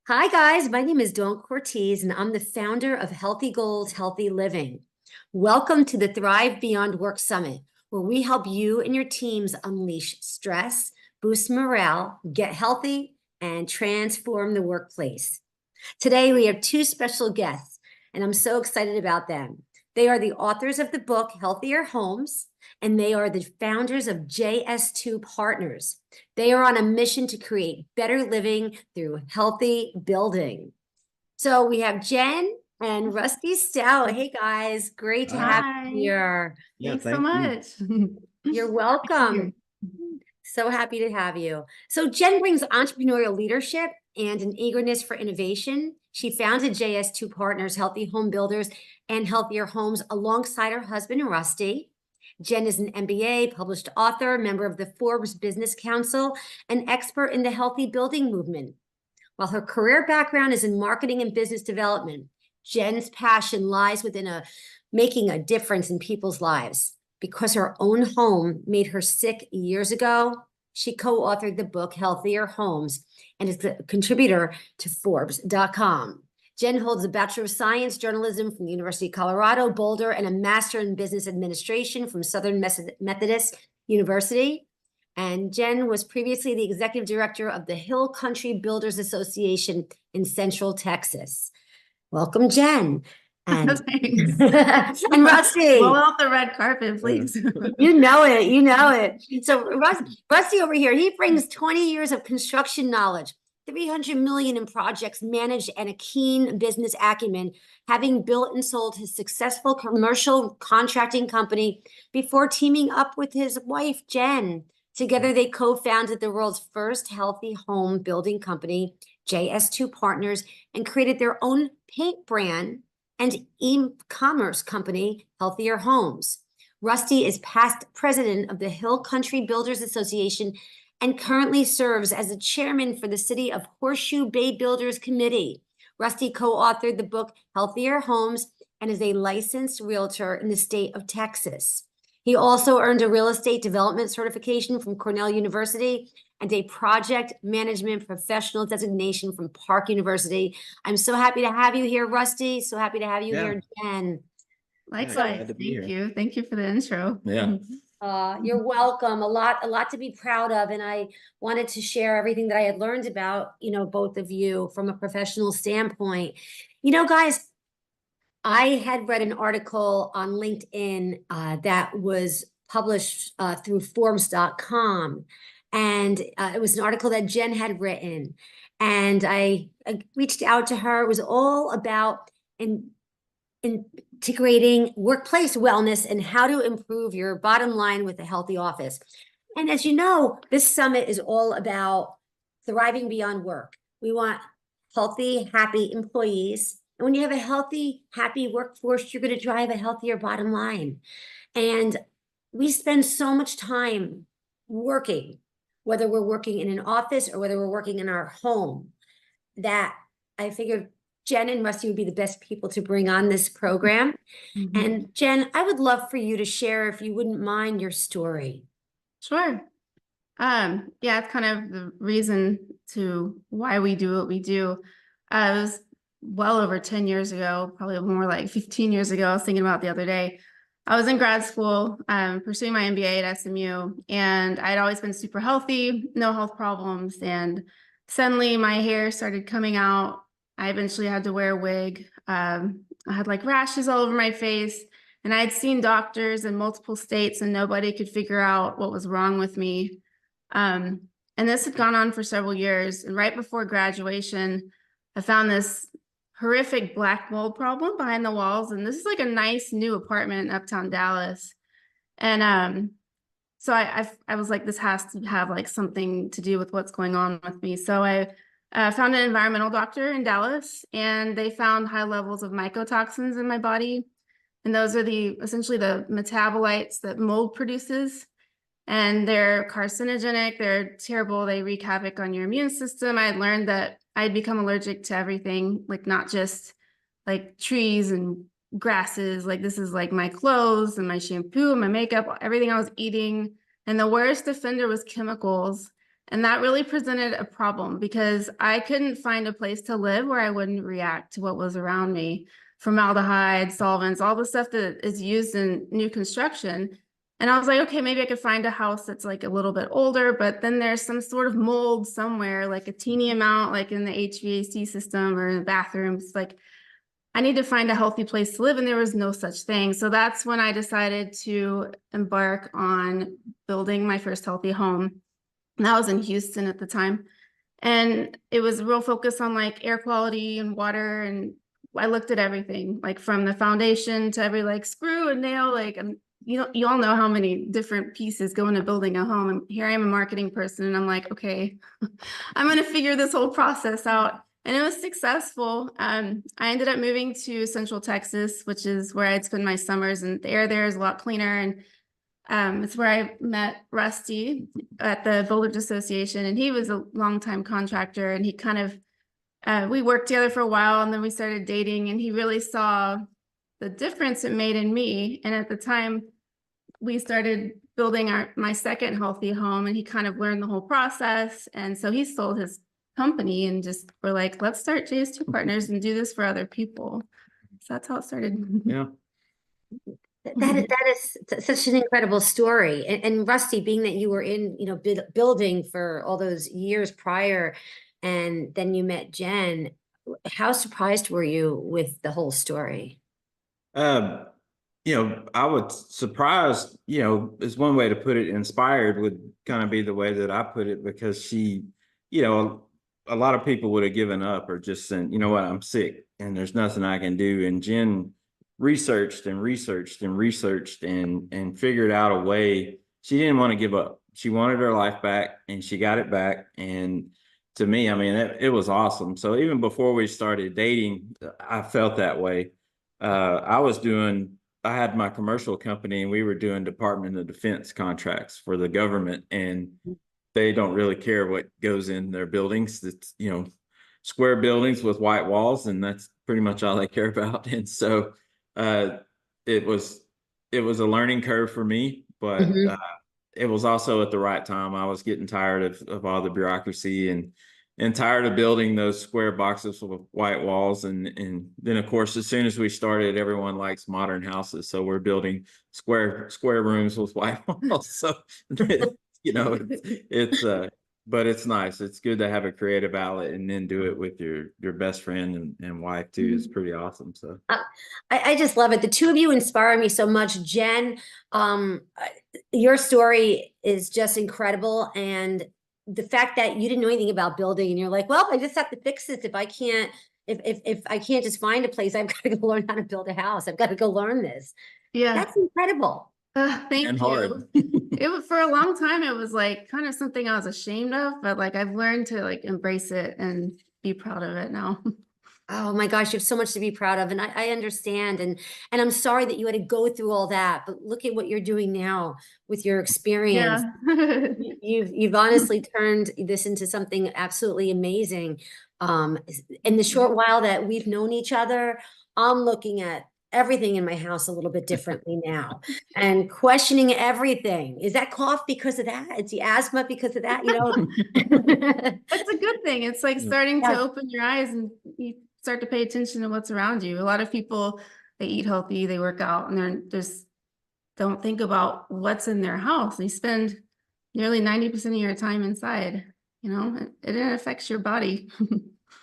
Hi, guys. My name is Dawn Cortese, and I'm the founder of Healthy Goals, Healthy Living. Welcome to the Thrive Beyond Work Summit, where we help you and your teams unleash stress, boost morale, get healthy, and transform the workplace. Today, we have two special guests, and I'm so excited about them. They are the authors of the book, Healthier Homes, and they are the founders of JS2 Partners. They are on a mission to create better living through healthy building. So we have Jen and Rusty Stout. Hey, guys, great to have Hi. you here. Yeah, Thanks so thank you. much. You're welcome. So happy to have you. So Jen brings entrepreneurial leadership and an eagerness for innovation. She founded JS2 Partners, Healthy Home Builders and Healthier Homes alongside her husband, Rusty. Jen is an MBA, published author, member of the Forbes Business Council, an expert in the healthy building movement. While her career background is in marketing and business development, Jen's passion lies within making a difference in people's lives. Because her own home made her sick years ago, she co-authored the book Healthier Homes and is a contributor to Forbes.com. Jen holds a Bachelor of Science Journalism from the University of Colorado, Boulder, and a Master in Business Administration from Southern Methodist University. And Jen was previously the executive director of the Hill Country Builders Association in Central Texas. Welcome, Jen. And, Thanks. and Rusty. Roll out the red carpet, please. You know it. You know it. So Rusty over here, he brings 20 years of construction knowledge, 300 million in projects managed, and a keen business acumen, having built and sold his successful commercial contracting company before teaming up with his wife, Jen. Together, they co-founded the world's first healthy home building company, JS2 Partners, and created their own paint brand and e-commerce company, Healthier Homes. Rusty is past president of the Hill Country Builders Association and currently serves as the chairman for the City of Horseshoe Bay Builders Committee. Rusty co-authored the book Healthier Homes and is a licensed realtor in the state of Texas. He also earned a real estate development certification from Cornell University and a project management professional designation from Park University. I'm so happy to have you here, Rusty. So happy to have you here, Jen. Likewise. Thank you. Thank you for the intro. Yeah. You're welcome. A lot to be proud of. And I wanted to share everything that I had learned about, both of you from a professional standpoint. Guys, I had read an article on LinkedIn that was published through Forbes.com. And it was an article that Jen had written. And I reached out to her. It was all about integrating workplace wellness and how to improve your bottom line with a healthy office. And as you know, this summit is all about thriving beyond work. We want healthy, happy employees. And when you have a healthy, happy workforce, you're going to drive a healthier bottom line. And we spend so much time working, whether we're working in an office or whether we're working in our home, that I figured Jen and Rusty would be the best people to bring on this program. And Jen, I would love for you to share, if you wouldn't mind, your story. Sure. Yeah, it's kind of the reason to why we do what we do. It was well over 10 years ago, probably more like 15 years ago. I was thinking about the other day. I was in grad school, pursuing my MBA at SMU, and I'd always been super healthy, no health problems. And suddenly my hair started coming out. I eventually had to wear a wig. I had like rashes all over my face, and I had seen doctors in multiple states and nobody could figure out what was wrong with me. And this had gone on for several years. And right before graduation, I found this horrific black mold problem behind the walls. And this is like a nice new apartment in Uptown Dallas. And so I was like, this has to have like something to do with what's going on with me. So I found an environmental doctor in Dallas, and they found high levels of mycotoxins in my body. And those are essentially the metabolites that mold produces. And they're carcinogenic, they're terrible, they wreak havoc on your immune system. I had learned that I'd become allergic to everything, like not just like trees and grasses, like this is like my clothes and my shampoo and my makeup, everything I was eating. And the worst offender was chemicals. And that really presented a problem because I couldn't find a place to live where I wouldn't react to what was around me. Formaldehyde, solvents, all the stuff that is used in new construction. And I was like, okay, maybe I could find a house that's like a little bit older, but then there's some sort of mold somewhere, like a teeny amount, like in the HVAC system or in the bathrooms. Like, I need to find a healthy place to live, and there was no such thing. So that's when I decided to embark on building my first healthy home. And I was in Houston at the time. And it was a real focus on like air quality and water. And I looked at everything, like from the foundation to every like screw and nail, like, and you all know how many different pieces go into building a home. And here I am, a marketing person, and I'm like, okay, I'm going to figure this whole process out. And it was successful. I ended up moving to Central Texas, which is where I'd spend my summers, and the air there is a lot cleaner. And it's where I met Rusty at the Builders Association, and he was a longtime contractor, and he kind of, we worked together for a while, and then we started dating, and he really saw the difference it made in me. And at the time, we started building my second healthy home, and he kind of learned the whole process. And so he sold his company, and just we're like, let's start JS2 Partners and do this for other people. So that's how it started. Yeah. That is such an incredible story. And Rusty, being that you were in, building for all those years prior, and then you met Jen, how surprised were you with the whole story? I was surprised, is one way to put it. Inspired would kind of be the way that I put it, because she, a lot of people would have given up or just said, you know what, I'm sick and there's nothing I can do. And Jen researched and researched and researched and figured out a way. She didn't want to give up. She wanted her life back, and she got it back. And to me, I mean, it was awesome. So even before we started dating, I felt that way. I had my commercial company, and we were doing Department of Defense contracts for the government, and they don't really care what goes in their buildings. It's, square buildings with white walls, and that's pretty much all they care about. And so it was a learning curve for me, but it was also at the right time. I was getting tired of all the bureaucracy and tired of building those square boxes with white walls. And then of course, as soon as we started, everyone likes modern houses. So we're building square rooms with white walls. So, but it's nice. It's good to have a creative outlet and then do it with your best friend and wife too. It's pretty awesome. So I just love it. The two of you inspire me so much. Jen, your story is just incredible. And the fact that you didn't know anything about building, and you're like, well, I just have to fix this. If I can't just find a place, I've got to go learn how to build a house. I've got to go learn this. Yeah. That's incredible. Thank and you. hard. It was, for a long time, it was like kind of something I was ashamed of, but like I've learned to like embrace it and be proud of it now. Oh my gosh, you have so much to be proud of. And I understand. And I'm sorry that you had to go through all that, but look at what you're doing now with your experience. Yeah. You've honestly turned this into something absolutely amazing. In the short while that we've known each other, I'm looking at everything in my house a little bit differently now, and questioning everything. Is that cough because of that? Is the asthma because of that? It's a good thing. It's like starting to Yes. open your eyes, and you start to pay attention to what's around you. A lot of people, they eat healthy, they work out, and they're just don't think about what's in their house. They spend nearly 90% of your time inside. It affects your body.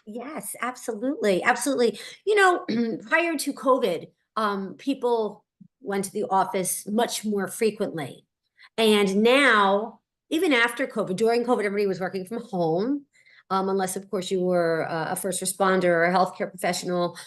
Yes, absolutely. Absolutely. Prior to COVID, people went to the office much more frequently. And now, even after COVID, during COVID, everybody was working from home, unless, of course, you were a first responder or a healthcare professional,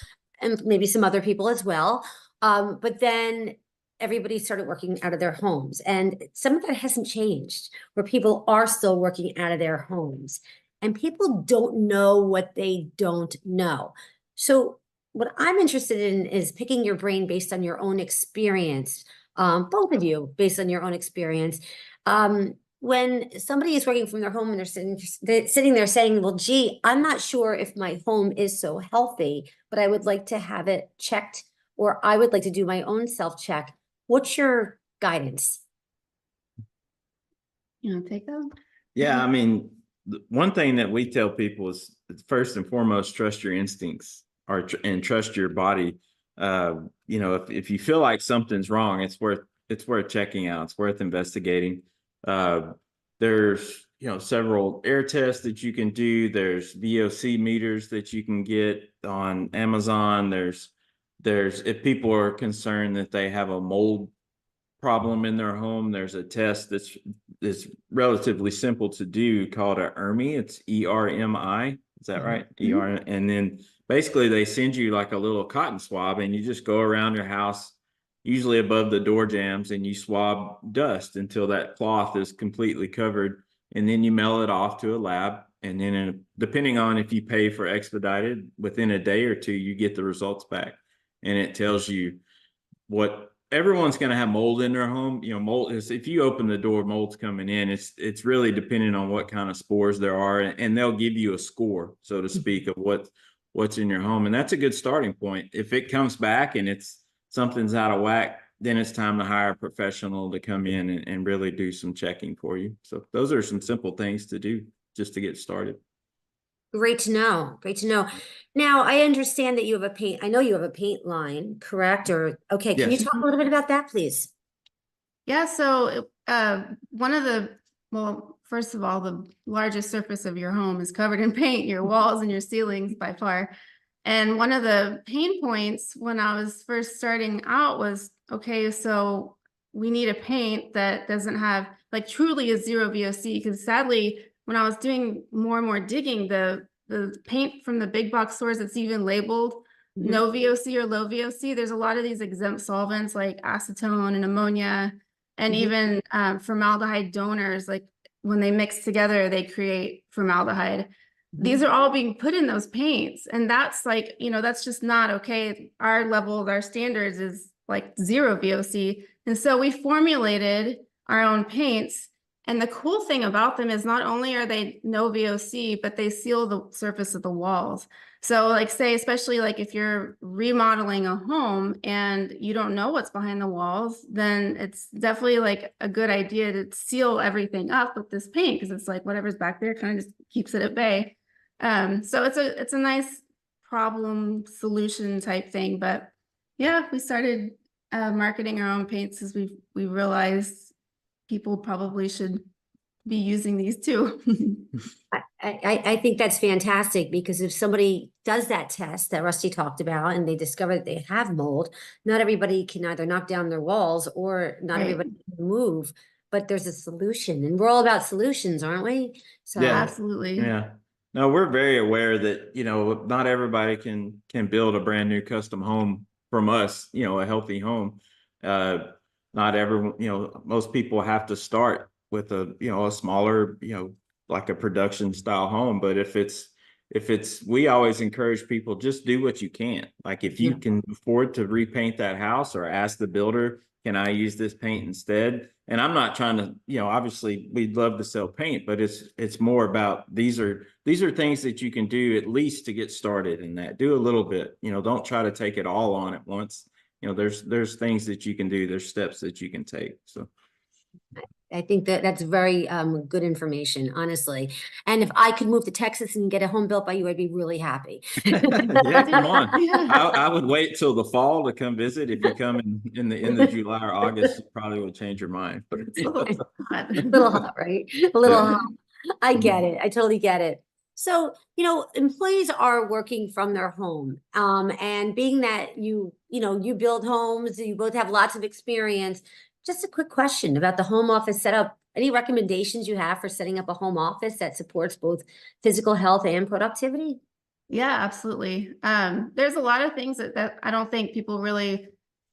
and maybe some other people as well. But then everybody started working out of their homes. And some of that hasn't changed, where people are still working out of their homes. And people don't know what they don't know. So what I'm interested in is picking your brain based on your own experience, both of you, based on your own experience. When somebody is working from their home and they're sitting there saying, well, gee, I'm not sure if my home is so healthy, but I would like to have it checked, or I would like to do my own self-check. What's your guidance? You want to take that? Yeah, I mean, one thing that we tell people is first and foremost, trust your instincts and trust your body. You know, if you feel like something's wrong, it's worth checking out. It's worth investigating. Uh, there's, you know, several air tests that you can do. There's VOC meters that you can get on Amazon. There's if people are concerned that they have a mold problem in their home, there's a test that's relatively simple to do called a ERMI. It's ERMI. Is that right? ER. And then basically they send you like a little cotton swab, and you just go around your house, usually above the door jambs, and you swab dust until that cloth is completely covered, and then you mail it off to a lab. And then depending on if you pay for expedited, within a day or two, you get the results back, and it tells you what everyone's going to have mold in their home. You know, mold is, if you open the door, mold's coming in. It's really depending on what kind of spores there are, and they'll give you a score, so to speak, of what's in your home. And that's a good starting point. If it comes back and it's something's out of whack, then it's time to hire a professional to come in and really do some checking for you. So those are some simple things to do just to get started. Great to know. Great to know. Now, I understand that you have a paint. I know you have a paint line, correct? Or okay, can you Yes. talk a little bit about that, please? Yeah, so one of the, well, first of all, the largest surface of your home is covered in paint, your walls and your ceilings by far. And one of the pain points when I was first starting out was, okay, so we need a paint that doesn't have like truly a zero VOC, because sadly, when I was doing more and more digging, the paint from the big box stores that's even labeled no VOC or low VOC, there's a lot of these exempt solvents like acetone and ammonia, and even formaldehyde donors, like when they mix together, they create formaldehyde. These are all being put in those paints. And that's like, you know, that's just not okay. Our level, our standards is like zero VOC. And so we formulated our own paints. And the cool thing about them is not only are they no VOC, but they seal the surface of the walls. So like say, especially like if you're remodeling a home and you don't know what's behind the walls, then it's definitely like a good idea to seal everything up with this paint, because it's like whatever's back there kind of just keeps it at bay. So it's a nice problem solution type thing. But yeah, we started marketing our own paints as we realized people probably should be using these too. I think that's fantastic, because if somebody does that test that Rusty talked about and they discover that they have mold, not everybody can either knock down their walls or not everybody can move, but there's a solution, and we're all about solutions, aren't we? So Yeah. Absolutely. Yeah. No, we're very aware that, you know, not everybody can build a brand new custom home from us, you know, a healthy home. Not everyone, you know, most people have to start with a, you know, a smaller, you know, like a production style home. But if it's, we always encourage people, just do what you can. Like if you can afford to repaint that house, or ask the builder, can I use this paint instead? And I'm not trying to, you know, obviously we'd love to sell paint, but it's more about these are things that you can do at least to get started in that. Do a little bit, you know, don't try to take it all on at once. You know, there's things that you can do, there's steps that you can take. So I think that that's very good information, honestly. And if I could move to Texas and get a home built by you, I'd be really happy. yeah, come on. I would wait till the fall to come visit. If you come in the July or August, you probably would change your mind. But It's a little hot. A little hot, right? A little Yeah. hot. I get it. I totally get it. So, you know, employees are working from their home. And being that you build homes, you both have lots of experience. Just a quick question about the home office setup. Any recommendations you have for setting up a home office that supports both physical health and productivity? Yeah, absolutely. There's a lot of things that I don't think people really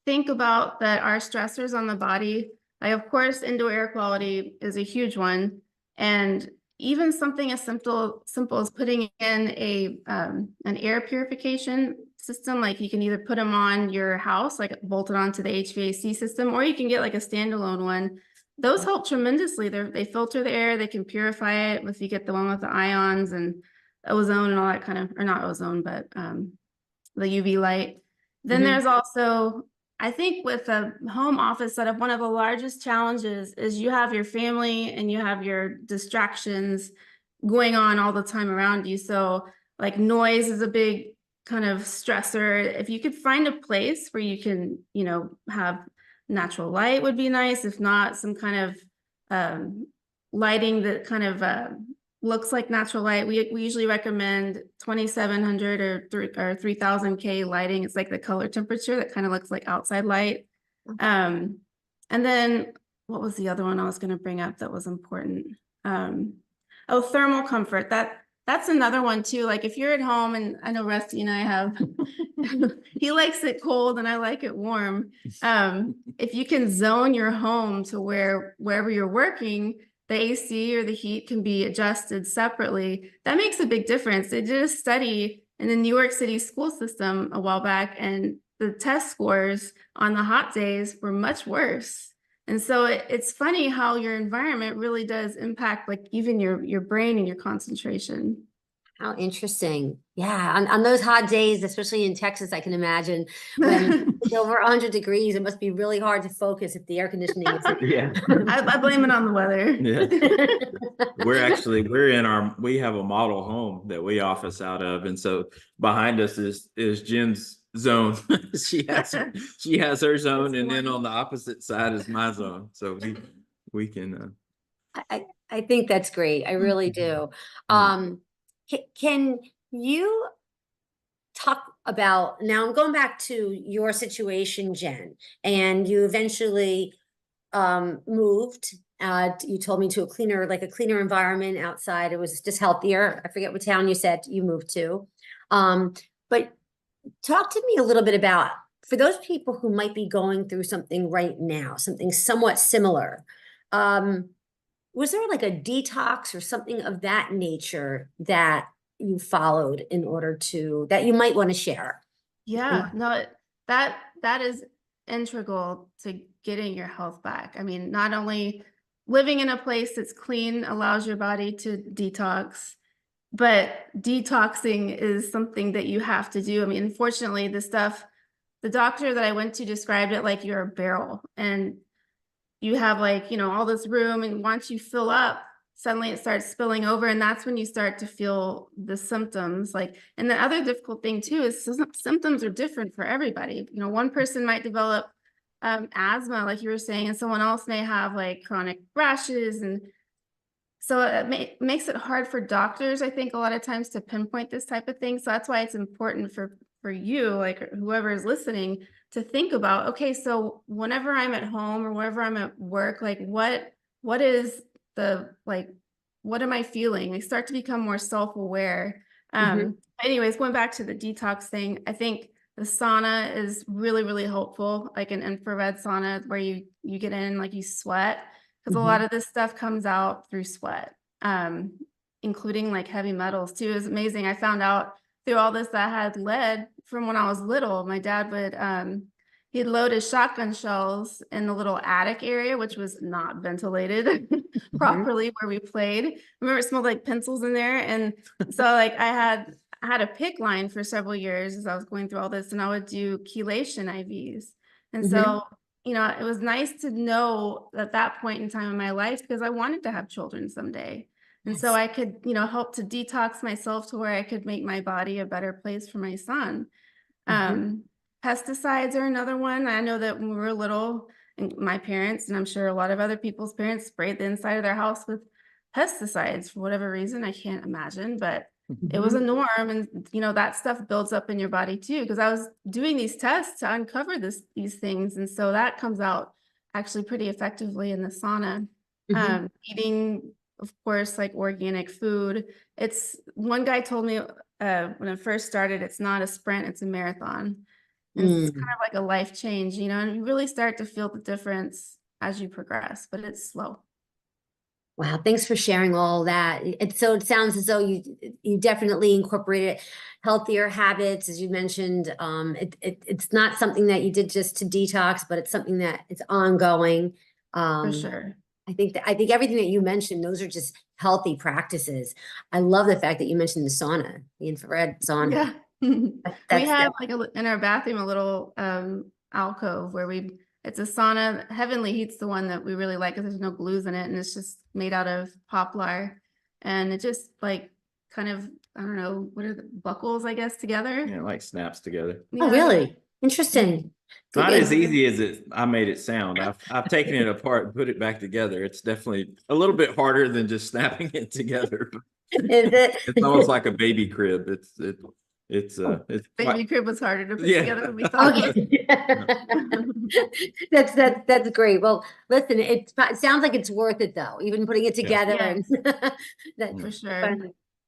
think about that are stressors on the body. Like, of course, indoor air quality is a huge one. And even something as simple as putting in an air purification system, like you can either put them on your house, like bolted onto the HVAC system, or you can get like a standalone one. Those help tremendously. They filter the air, they can purify it if you get the one with the ions and ozone and all that kind of, or not ozone, but the UV light. Then there's also I think with a home office setup, one of the largest challenges is you have your family and you have your distractions going on all the time around you. So like noise is a big kind of stressor. If you could find a place where you can, have natural light would be nice. If not, some kind of lighting that kind of looks like natural light. We usually recommend 2700 or 3000 K lighting. It's like the color temperature that kind of looks like outside light. And then what was the other one I was going to bring up that was important? Oh, thermal comfort. That's another one too. Like if you're at home, and I know Rusty and I have, he likes it cold and I like it warm. If you can zone your home to wherever you're working, the AC or the heat can be adjusted separately. That makes a big difference. They did a study in the New York City school system a while back, and the test scores on the hot days were much worse. And so it's funny how your environment really does impact like even your brain and your concentration. How interesting. Yeah. On those hot days, especially in Texas, I can imagine when it's over 100 degrees, it must be really hard to focus if the air conditioning is. Yeah. I blame it on the weather. Yeah. We have a model home that we office out of. And so behind us is Jen's zone. she has her zone. That's and then wonderful. on the opposite side is my zone. So we can, I think that's great. I really do. Can you talk about, now I'm going back to your situation, Jen, and you eventually moved, you told me, to a cleaner environment outside. It was just healthier. I forget what town you said you moved to. But talk to me a little bit about, for those people who might be going through something right now, something somewhat similar, was there like a detox or something of that nature that you followed in order to, that you might want to share? Yeah, no, that is integral to getting your health back. I mean, not only living in a place that's clean allows your body to detox, but detoxing is something that you have to do. I mean, unfortunately, the doctor that I went to described it like you're a barrel, and you have like, all this room, and once you fill up, suddenly it starts spilling over, and that's when you start to feel the symptoms. Like, and the other difficult thing too is symptoms are different for everybody. One person might develop asthma, like you were saying, and someone else may have like chronic rashes. And so it makes it hard for doctors, I think, a lot of times to pinpoint this type of thing. So that's why it's important for you, like whoever is listening, to think about, okay, so whenever I'm at home or wherever I'm at work, like what is what am I feeling? I start to become more self-aware. Anyways, going back to the detox thing, I think the sauna is really, really helpful, like an infrared sauna where you get in, like you sweat, because a lot of this stuff comes out through sweat, including like heavy metals too. It's amazing. I found out through all this that I had lead from when I was little. My dad would, he'd load his shotgun shells in the little attic area, which was not ventilated properly where we played. I remember it smelled like pencils in there. And so like I had a PICC line for several years as I was going through all this, and I would do chelation IVs. And so, it was nice to know at that point in time in my life, because I wanted to have children someday. And so I could, help to detox myself to where I could make my body a better place for my son. Pesticides are another one. I know that when we were little, and my parents, and I'm sure a lot of other people's parents, sprayed the inside of their house with pesticides for whatever reason. I can't imagine, but it was a norm. And, that stuff builds up in your body too, because I was doing these tests to uncover these things. And so that comes out actually pretty effectively in the sauna. Eating, of course, like organic food. One guy told me when I first started, it's not a sprint, it's a marathon. And it's kind of like a life change, and you really start to feel the difference as you progress, but it's slow. Wow, thanks for sharing all that. It sounds as though you definitely incorporated healthier habits, as you mentioned. It's not something that you did just to detox, but it's something that it's ongoing. For sure. I think everything that you mentioned, those are just healthy practices. I love the fact that you mentioned the sauna, the infrared sauna. Yeah. We have like in our bathroom a little alcove where it's a sauna. Heavenly Heat's the one that we really like because there's no glues in it, and it's just made out of poplar, and it just like kind of, I don't know, what are the buckles, I guess, together. Yeah, like snaps together. Oh, Yeah. really? Interesting. Not Is as easy as I made it sound. I've taken it apart and put it back together. It's definitely a little bit harder than just snapping it together. it? It's almost like a baby crib. It's Baby crib was harder to put Yeah. together than we thought. Okay. That's great. Well, listen, it sounds like it's worth it though, even putting it together and that For sure.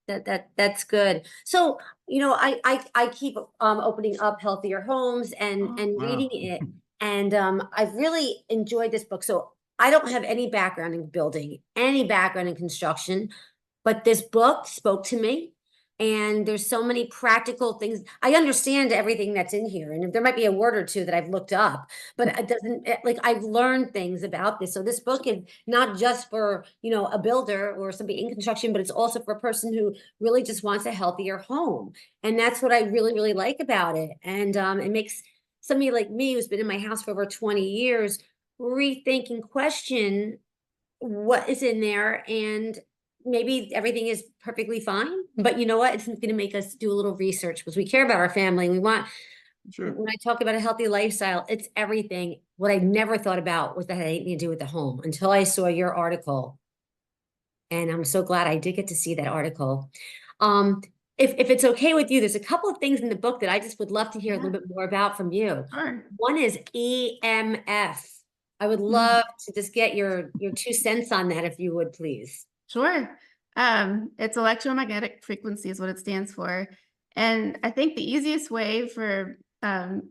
that's good. So, I keep opening up Healthier Homes and Wow. reading it, and I've really enjoyed this book. So I don't have any background in building, any background in construction, but this book spoke to me. And there's so many practical things. I understand everything that's in here, and there might be a word or two that I've looked up, but it doesn't, like, I've learned things about this. So this book is not just for, a builder or somebody in construction, but it's also for a person who really just wants a healthier home. And that's what I really, really like about it. And it makes somebody like me who's been in my house for over 20 years rethink and question what is in there, and maybe everything is perfectly fine, but you know what? It's going to make us do a little research because we care about our family. We want, Sure. when I talk about a healthy lifestyle, it's everything. What I never thought about was that had anything to do with the home until I saw your article. And I'm so glad I did get to see that article. If it's okay with you, there's a couple of things in the book that I just would love to hear a little bit more about from you. Sure. One is EMF. I would love to just get your 2 cents on that, if you would, please. Sure. It's electromagnetic frequency is what it stands for. And I think the easiest way for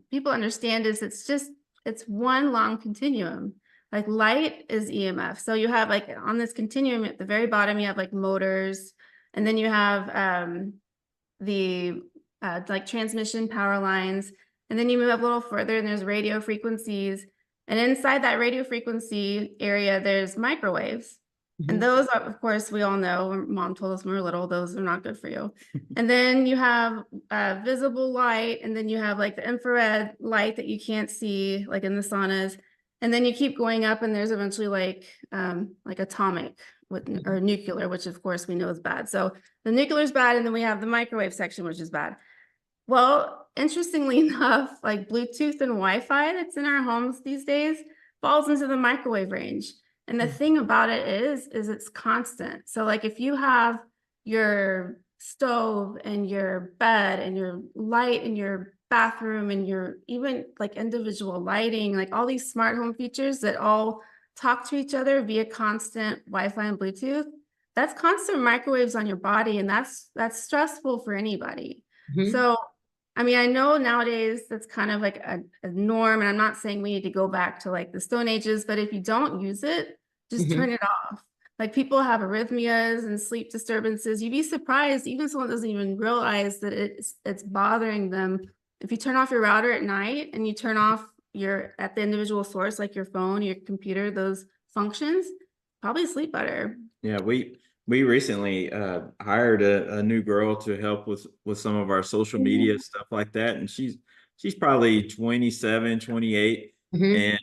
people to understand is it's one long continuum. Like light is EMF. So you have like on this continuum at the very bottom, you have like motors, and then you have the like transmission power lines. And then you move up a little further and there's radio frequencies. And inside that radio frequency area, there's microwaves. And those are, of course, we all know, mom told us when we were little, those are not good for you. And then you have visible light, and then you have like the infrared light that you can't see, like in the saunas. And then you keep going up, and there's eventually like atomic or nuclear, which of course we know is bad. So the nuclear is bad, and then we have the microwave section, which is bad. Well, interestingly enough, like Bluetooth and Wi-Fi that's in our homes these days falls into the microwave range. And the thing about it is it's constant. So like if you have your stove and your bed and your light in your bathroom and your even like individual lighting, like all these smart home features that all talk to each other via constant Wi-Fi and Bluetooth, that's constant microwaves on your body, and that's stressful for anybody. So I mean, I know nowadays that's kind of like a norm, and I'm not saying we need to go back to like the Stone Ages, but if you don't use it, just turn it off. Like people have arrhythmias and sleep disturbances. You'd be surprised, even someone doesn't even realize that it's bothering them. If you turn off your router at night and you turn off at the individual source, like your phone, your computer, those functions, probably sleep better. Yeah, we recently hired a new girl to help with some of our social media stuff like that, and she's probably 27, 28, and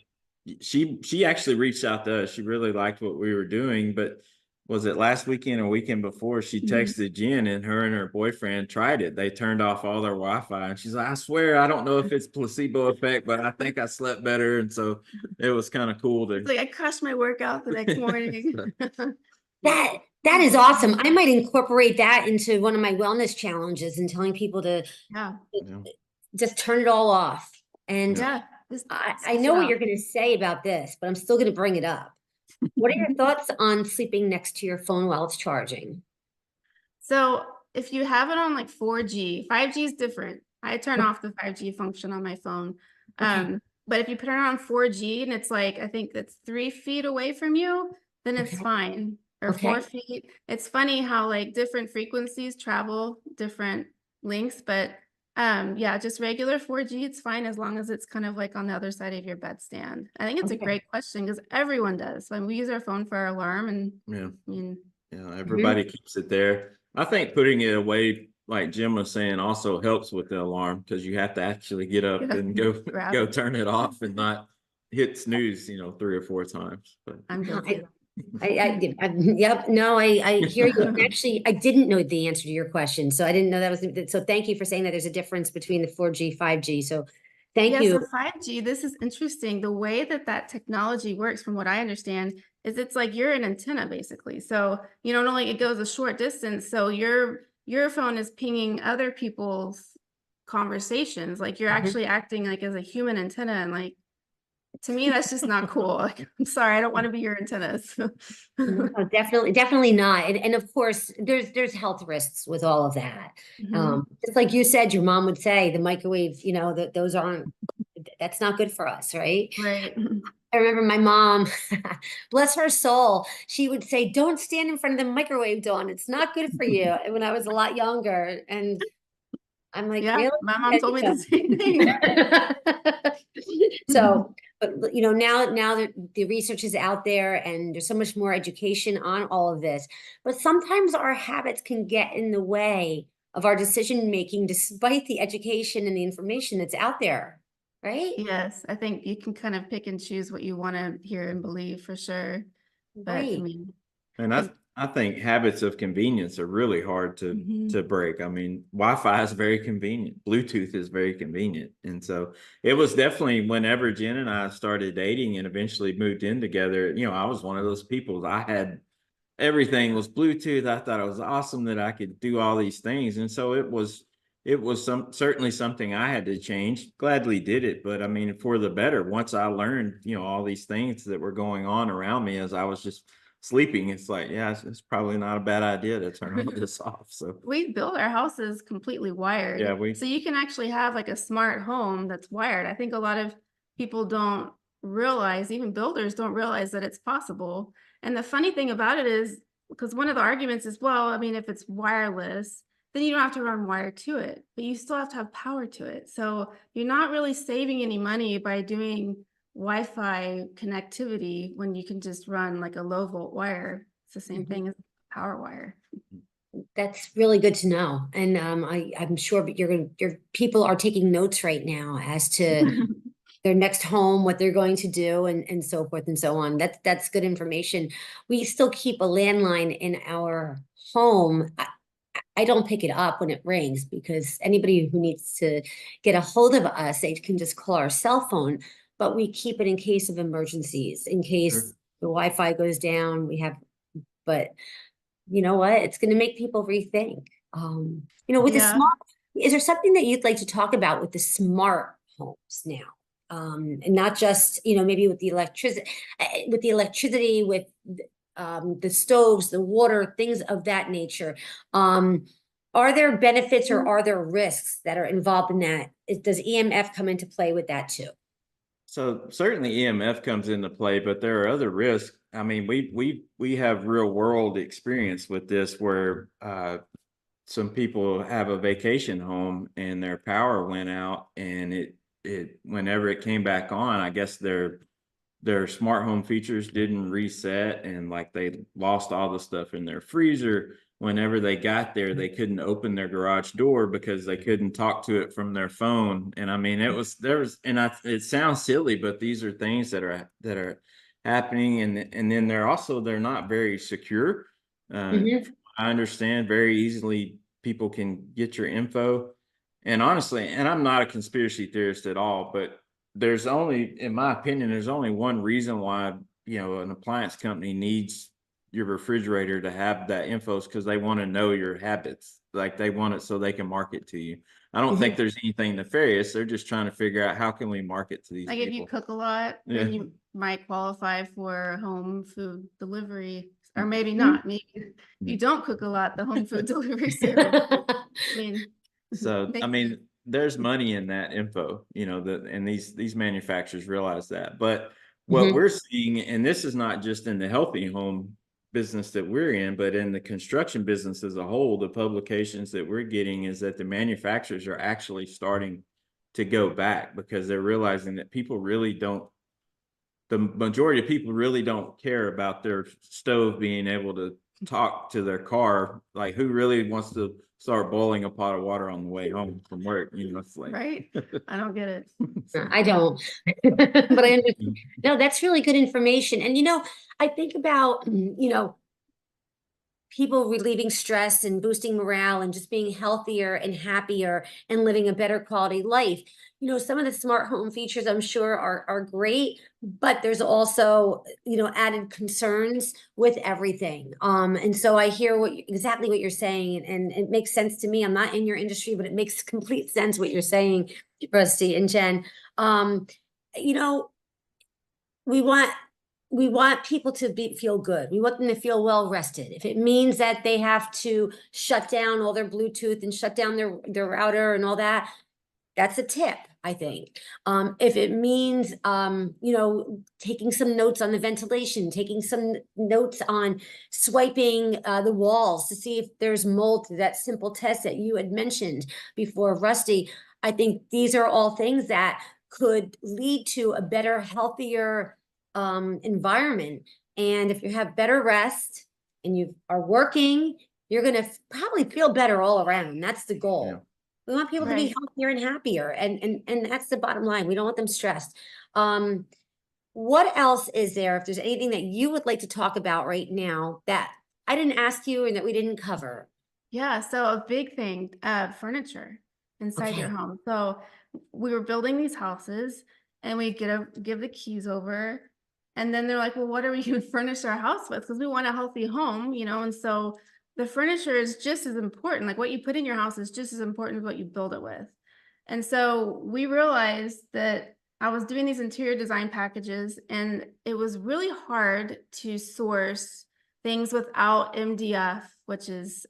she actually reached out to us. She really liked what we were doing, but was it last weekend or weekend before, she texted Jen, and her boyfriend tried it. They turned off all their Wi-Fi, and she's like, I swear, I don't know if it's placebo effect, but I think I slept better. And so it was kind of cool to It's like I crushed my workout the next morning. That is awesome. I might incorporate that into one of my wellness challenges and telling people to just turn it all off. And I know what you're going to say about this, but I'm still going to bring it up. What are your thoughts on sleeping next to your phone while it's charging? So if you have it on like 4G, 5G is different. I turn off the 5G function on my phone. But if you put it on 4G and it's like, I think that's 3 feet away from you, then it's fine. Or 4 feet. It's funny how like different frequencies travel different lengths, but just regular 4G, it's fine as long as it's kind of like on the other side of your bedstand. I think it's a great question because everyone does. When we use our phone for our alarm, and everybody keeps it there. I think putting it away like Jim was saying, also helps with the alarm because you have to actually get up Get up and and grab go it. turn it off and not hit snooze, 3 or 4 times. But I'm guilty of Yep, no, I hear you. Actually, I didn't know the answer to your question, so I didn't know that was, so thank you for saying that there's a difference between the 4G, 5G. So thank Yeah, you. so 5G, this is interesting. The way that that technology works, from what I understand, is it's like you're an antenna basically. So, not only it goes a short distance, so your phone is pinging other people's conversations. Like you're Mhm. actually acting like as a human antenna, and like to me, that's just not cool. Like, I'm sorry, I don't want to be your antennas. No, definitely not. And of course, there's health risks with all of that. Mhm. Just like you said, your mom would say the microwave, that those aren't, that's not good for us, right? Right. I remember my mom, bless her soul, she would say, "Don't stand in front of the microwave, Dawn. It's not good for you." And when I was a lot younger, and I'm like, Yeah, really? my mom told me the same thing. So, but now that the research is out there and there's so much more education on all of this, but sometimes our habits can get in the way of our decision making, despite the education and the information that's out there, right? Yes, I think you can kind of pick and choose what you want to hear and believe for sure. But I Right. mean, and I, I think habits of convenience are really hard Mhm. to break. I mean, Wi-Fi is very convenient. Bluetooth is very convenient. And so it was definitely whenever Jen and I started dating and eventually moved in together, I was one of those people. I had everything was Bluetooth. I thought it was awesome that I could do all these things. And so it was certainly something I had to change. Gladly did it, but I mean for the better. Once I learned, all these things that were going on around me as I was just sleeping, it's like, yeah, it's probably not a bad idea to turn all this off. So We built our houses completely yeah, wired. So you can actually have like a smart home that's wired. I think a lot of people don't realize, even builders don't realize that it's possible. And the funny thing about it is, because one of the arguments is, well, I mean, if it's wireless, then you don't have to run wire to it, but you still have to have power to it. So you're not really saving any money by doing Wi-Fi connectivity when you can just run like a low volt wire. It's the same Mhm. thing as power wire. That's really good to know. And I'm sure your people are taking notes right now as to their next home, what they're going to do, and so forth and so on. That's good information. We still keep a landline in our home. I don't pick it up when it rings because anybody who needs to get a hold of us, they can just call our cell phone. But we keep it in case of emergencies, in case sure. the Wi-Fi goes down. But you know what? It's going to make people rethink. With the Yeah. smart, is there something that you'd like to talk about with the smart homes now? And not just, maybe with the electricity, with the stoves, the water, things of that nature. Are there benefits or are there risks that are involved in that? Does EMF come into play with that too? So certainly EMF comes into play, but there are other risks. I mean, we have real world experience with this where some people have a vacation home and their power went out and it whenever it came back on, I guess their smart home features didn't reset and like they lost all the stuff in their freezer. Whenever they got there, they couldn't open their garage door because they couldn't talk to it from their phone. And I mean, it sounds silly, but these are things that are happening. And then they're not very secure. Mhm. I understand very easily people can get your info. And honestly, and I'm not a conspiracy theorist at all, but there's only, in my opinion, there's only one reason why, an appliance company needs your refrigerator to have that info is because they want to know your habits. Like they want it so they can market to you. I don't think Mhm. there's anything nefarious. They're just trying to figure out how can we market to these Like if you people. cook a lot, Yeah. then you might qualify for home food delivery, or maybe Mhm. not. Maybe if you don't cook a lot, the home food delivery service. I mean, So, I makes sense. mean, there's money in that info, and these manufacturers realize that. But what Mhm. we're seeing, and this is not just in the healthy home business that we're in, but in the construction business as a whole, the publications that we're getting is that the manufacturers are actually starting to go back because they're realizing that the majority of people really don't care about their stove being able to talk to their car. Like, who really wants to start boiling a pot of water on the way home from work? You know, it's like, Right? I don't get it. I don't, but I understand. No, that's really good information. And, I think about, people relieving stress and boosting morale and just being healthier and happier and living a better quality life. Some of the smart home features I'm sure are great, but there's also, added concerns with everything. And so I hear exactly what you're saying, and it makes sense to me. I'm not in your industry, but it makes complete sense what you're saying, Rusty and Jen. You know, we want people to feel good. We want them to feel well rested. If it means that they have to shut down all their Bluetooth and shut down their router and all that, that's a tip, I think. If it means, taking some notes on the ventilation, taking some notes on swiping the walls to see if there's mold, that simple test that you had mentioned before, Rusty, I think these are all things that could lead to a better, healthier environment. And if you have better rest and you are working, you're going to probably feel better all around. That's the goal. Yeah. We want people to be Right. healthier and happier, and that's the bottom line. We don't want them stressed. What else is there? If there's anything that you would like to talk about right now that I didn't ask you and that we didn't cover? Yeah, so a big thing, furniture inside your Okay. home. So we were building these houses and we give the keys over, and then they're like, well, what are we gonna furnish our house with? Because we want a healthy home, and so the furniture is just as important. Like what you put in your house is just as important as what you build it with. And so we realized that I was doing these interior design packages, and it was really hard to source things without MDF, which is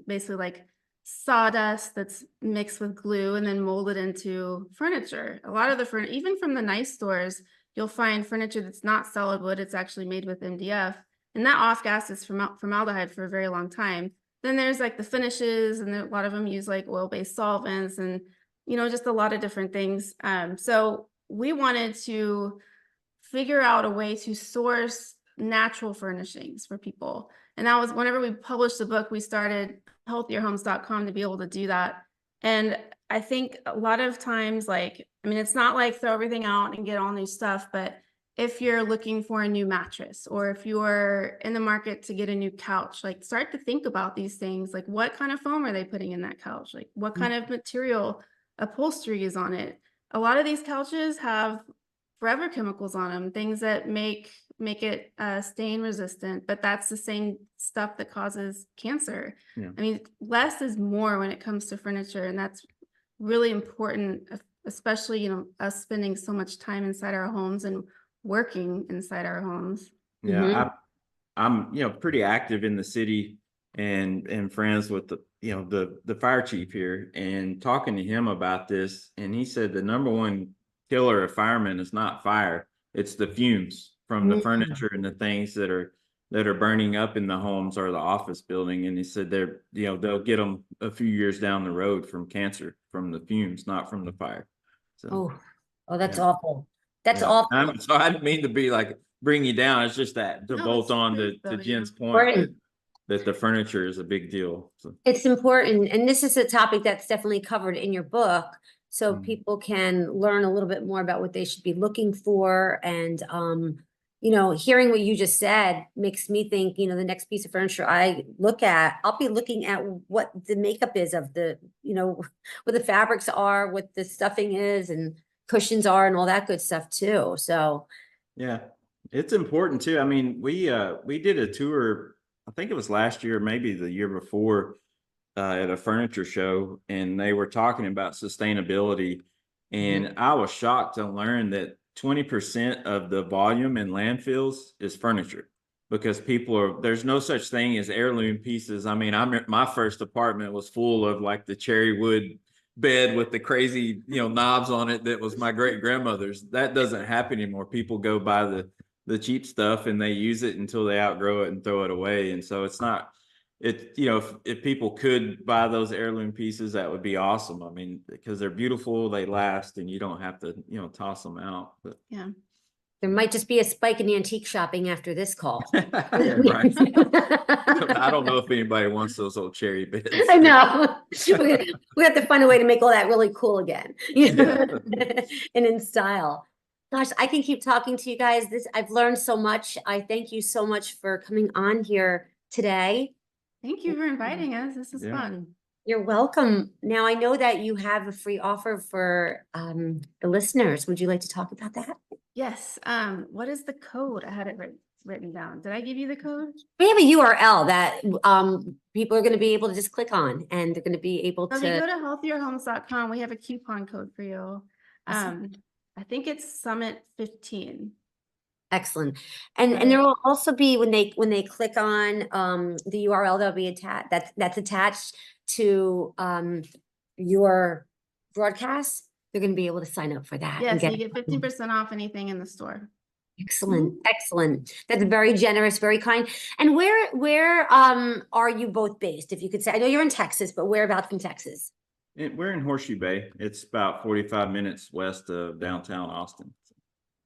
basically like sawdust that's mixed with glue and then molded into furniture. A lot of the furniture, even from the nice stores, you'll find furniture that's not solid wood. It's actually made with MDF, and that off gases formaldehyde for a very long time. Then there's like the finishes, and a lot of them use like oil-based solvents and just a lot of different things. So we wanted to figure out a way to source natural furnishings for people. And that was whenever we published the book, we started healthierhomes.com to be able to do that. And I think a lot of times, it's not like throw everything out and get all new stuff, but if you're looking for a new mattress, or if you're in the market to get a new couch, like start to think about these things. Like what kind of foam are they putting in that couch? Like what kind of material upholstery is on it? A lot of these couches have forever chemicals on them, things that make it stain resistant, but that's the same stuff that causes cancer. Yeah. I mean, less is more when it comes to furniture, and that's really important, especially, us spending so much time inside our homes and working inside our homes. Yeah, Mhm. I'm pretty active in the city, and friends with the fire chief here, and talking to him about this, and he said the number one killer of firemen is not fire, it's the fumes from the Mm. furniture and the things that are burning up in the homes or the office building. And he said they'll get them a few years down the road from cancer from the fumes, not from the fire. So Oh, that's yeah. awful. That's Yeah. awful. So I didn't mean to be like bring you down. It's just that to No, bolt it's on truth, to though, Jen's point Important. that the furniture is a big deal. So It's important, and this is a topic that's definitely covered in your book, so people can learn a little bit more about what they should be looking for. And hearing what you just said makes me think, the next piece of furniture I look at, I'll be looking at what the makeup is of the, what the fabrics are, what the stuffing is, and cushions are, and all that good stuff too. So yeah, it's important too. I mean, we did a tour, I think it was last year, maybe the year before, at a furniture show, and they were talking about sustainability. And I was shocked to learn that 20% of the volume in landfills is furniture, because there's no such thing as heirloom pieces. I mean, my first apartment was full of like the cherry wood bed with the crazy, knobs on it that was my great grandmother's. That doesn't happen anymore. People go buy the cheap stuff and they use it until they outgrow it and throw it away. And so it's not, if people could buy those heirloom pieces, that would be awesome. I mean, because they're beautiful, they last, and you don't have to, toss them out. But Yeah. There might just be a spike in antique shopping after this call. Yeah, right. I don't know if anybody wants those old cherry bits. I know. We have to find a way to make all that really cool again. Yeah. And in style. Gosh, I can keep talking to you guys. I've learned so much. I thank you so much for coming on here today. Thank you for inviting us. This is Yeah. fun. You're welcome. Now I know that you have a free offer for the listeners. Would you like to talk about that? Yes. What is the code? I had it written down. Did I give you the code? We have a URL that people are going to be able to just click on, and they're going to be able So if you to. go to healthierhomes.com, we have a coupon code for you. I think it's Summit 15. Excellent. And there will also be when they click on the URL that'll be attached that's attached to your broadcast, they're going to be able to sign up for that. Yes, and you get 15% off anything in the store. Excellent. Excellent. That's very generous, very kind. And where are you both based? If you could say, I know you're in Texas, but whereabouts in Texas? We're in Horseshoe Bay. It's about 45 minutes west of downtown Austin.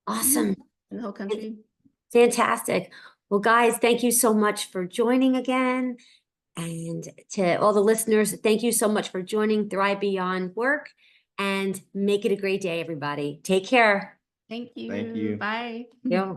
Awesome. In the whole country. Fantastic. Well, guys, thank you so much for joining again. And to all the listeners, thank you so much for joining Thrive Beyond Work, and make it a great day, everybody. Take care. Thank you. Thank you. Bye. Yeah.